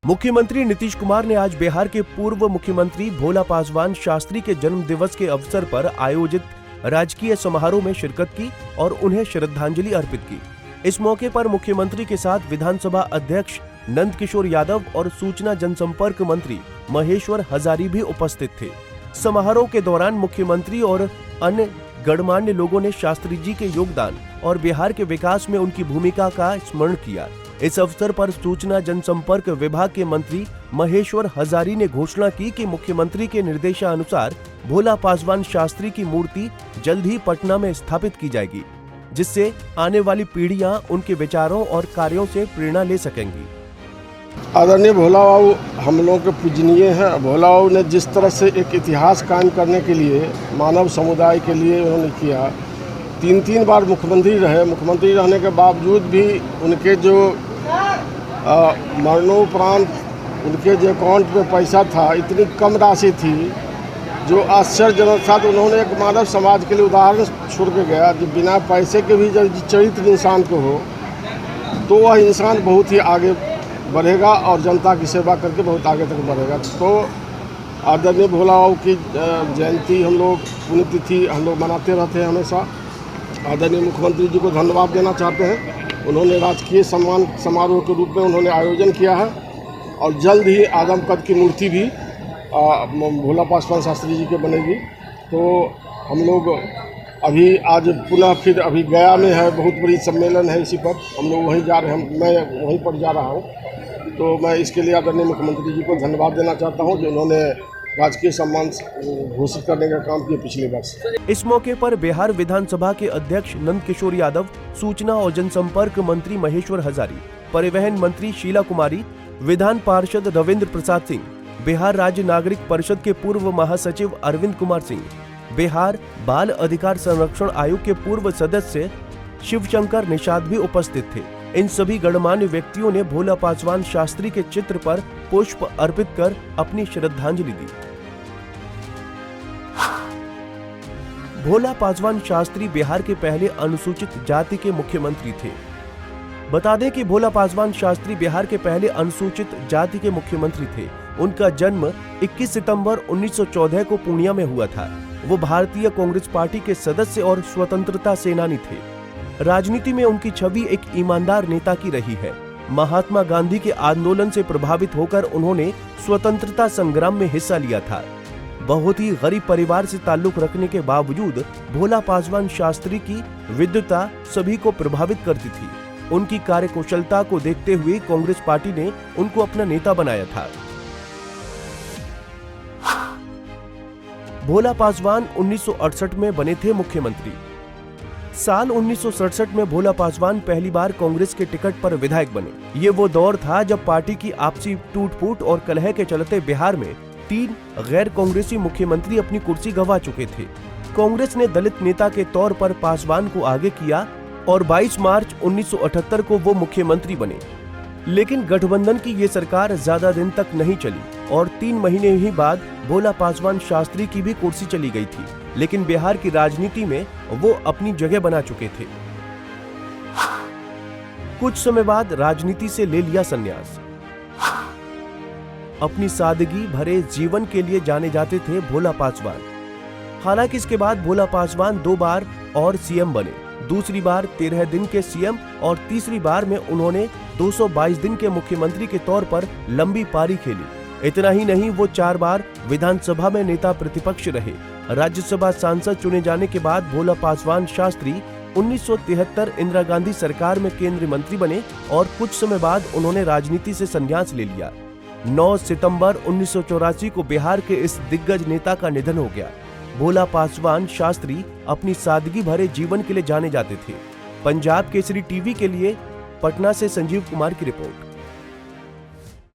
मुख्यमंत्री नीतीश कुमार ने आज बिहार के पूर्व मुख्यमंत्री भोला पासवान शास्त्री के जन्म दिवस के अवसर पर आयोजित राजकीय समारोह में शिरकत की और उन्हें श्रद्धांजलि अर्पित की। इस मौके पर मुख्यमंत्री के साथ विधानसभा अध्यक्ष नंद किशोर यादव और सूचना जनसंपर्क मंत्री महेश्वर हजारी भी उपस्थित थे। समारोह के दौरान मुख्यमंत्री और अन्य गणमान्य लोगों ने शास्त्री जी के योगदान और बिहार के विकास में उनकी भूमिका का स्मरण किया। इस अवसर पर सूचना जनसंपर्क विभाग के मंत्री महेश्वर हजारी ने घोषणा की कि मुख्यमंत्री के निर्देशानुसार भोला पासवान शास्त्री की मूर्ति जल्द ही पटना में स्थापित की जाएगी, जिससे आने वाली पीढ़ियां उनके विचारों और कार्यों से प्रेरणा ले सकेंगी। आदरणीय भोला बाबू हम लोगों के पूजनीय हैं। भोला बाबू ने जिस तरह से एक इतिहास कायम करने के लिए मानव समुदाय के लिए उन्होंने किया, तीन बार मुख्यमंत्री रहे। मुख्यमंत्री रहने के बावजूद भी उनके जो मरणोपरांत उनके जो अकाउंट में पैसा था, इतनी कम राशि थी जो आश्चर्यजनक था। तो उन्होंने एक मानव समाज के लिए उदाहरण छोड़ के गया, जो बिना पैसे के भी जब चरित्र इंसान को हो तो वह इंसान बहुत ही आगे बढ़ेगा और जनता की सेवा करके बहुत आगे तक बढ़ेगा। तो आदरणीय भोला बाबू की जयंती हम लोग पुण्यतिथि हम लोग मनाते रहते हैं हमेशा। आदरणीय मुख्यमंत्री जी को धन्यवाद देना चाहते हैं। उन्होंने राजकीय सम्मान समारोह के रूप में उन्होंने आयोजन किया है और जल्द ही आदम कद की मूर्ति भी भोला पासवान शास्त्री जी के बनेगी। तो हम लोग अभी आज पुनः फिर अभी गया में है, बहुत बड़ी सम्मेलन है, इसी पर हम लोग वहीं जा रहे हैं, मैं वहीं पर जा रहा हूँ। तो मैं इसके लिए आदरणीय मुख्यमंत्री जी को धन्यवाद देना चाहता हूँ जो उन्होंने राजकीय सम्मान घोषित करने का काम किया पिछले वर्ष। इस मौके पर बिहार विधानसभा के अध्यक्ष नंद किशोर यादव, सूचना और जनसंपर्क मंत्री महेश्वर हजारी, परिवहन मंत्री शीला कुमारी, विधान पार्षद रविंद्र प्रसाद सिंह, बिहार राज्य नागरिक परिषद के पूर्व महासचिव अरविंद कुमार सिंह, बिहार बाल अधिकार संरक्षण आयोग के पूर्व सदस्य शिवशंकर निषाद भी उपस्थित थे। इन सभी गणमान्य व्यक्तियों ने भोला पासवान शास्त्री के चित्र पर पुष्प अर्पित कर अपनी श्रद्धांजलि दी। भोला पासवान शास्त्री बिहार के पहले अनुसूचित जाति के मुख्यमंत्री थे। बता दें कि भोला पासवान शास्त्री बिहार के पहले अनुसूचित जाति के मुख्यमंत्री थे। उनका जन्म 21 सितंबर 1914 को पूर्णिया में हुआ था। वो भारतीय कांग्रेस पार्टी के सदस्य और स्वतंत्रता सेनानी थे। राजनीति में उनकी छवि एक ईमानदार नेता की रही है। महात्मा गांधी के आंदोलन से प्रभावित होकर उन्होंने स्वतंत्रता संग्राम में हिस्सा लिया था। बहुत ही गरीब परिवार से ताल्लुक रखने के बावजूद भोला पासवान शास्त्री की विद्वता सभी को प्रभावित करती थी। उनकी कार्यकुशलता को देखते हुए कांग्रेस पार्टी ने उनको अपना नेता बनाया था। भोला पासवान 1968 में बने थे मुख्यमंत्री। साल 1967 में भोला पासवान पहली बार कांग्रेस के टिकट पर विधायक बने। ये वो दौर था जब पार्टी की आपसी टूट-फूट और कलह के चलते बिहार में 3 गैर कांग्रेसी मुख्यमंत्री अपनी कुर्सी गंवा चुके थे। कांग्रेस ने दलित नेता के तौर पर पासवान को आगे किया और 22 मार्च 1978 को वो मुख्यमंत्री बने। लेकिन गठबंधन की ये सरकार ज्यादा दिन तक नहीं चली और 3 महीने ही बाद भोला पासवान शास्त्री की भी कुर्सी चली गई थी। लेकिन बिहार की राजनीति में वो अपनी जगह बना चुके थे। कुछ समय बाद राजनीति से ले लिया संन्यास। अपनी सादगी भरे जीवन के लिए जाने जाते थे भोला पासवान। हालांकि इसके बाद भोला पासवान 2 बार और सीएम बने। दूसरी बार 13 दिन के सीएम और तीसरी बार में उन्होंने 222 दिन के मुख्यमंत्री के तौर पर लंबी पारी खेली। इतना ही नहीं, वो 4 बार विधानसभा में नेता प्रतिपक्ष रहे। राज्यसभा सांसद चुने जाने के बाद भोला पासवान शास्त्री 1973 इंदिरा गांधी सरकार में केंद्रीय मंत्री बने और कुछ समय बाद उन्होंने राजनीति से संन्यास ले लिया। 9 सितंबर 1984 को बिहार के इस दिग्गज नेता का निधन हो गया। भोला पासवान शास्त्री अपनी सादगी भरे जीवन के लिए जाने जाते थे। पंजाब केसरी टीवी के लिए पटना से संजीव कुमार की रिपोर्ट।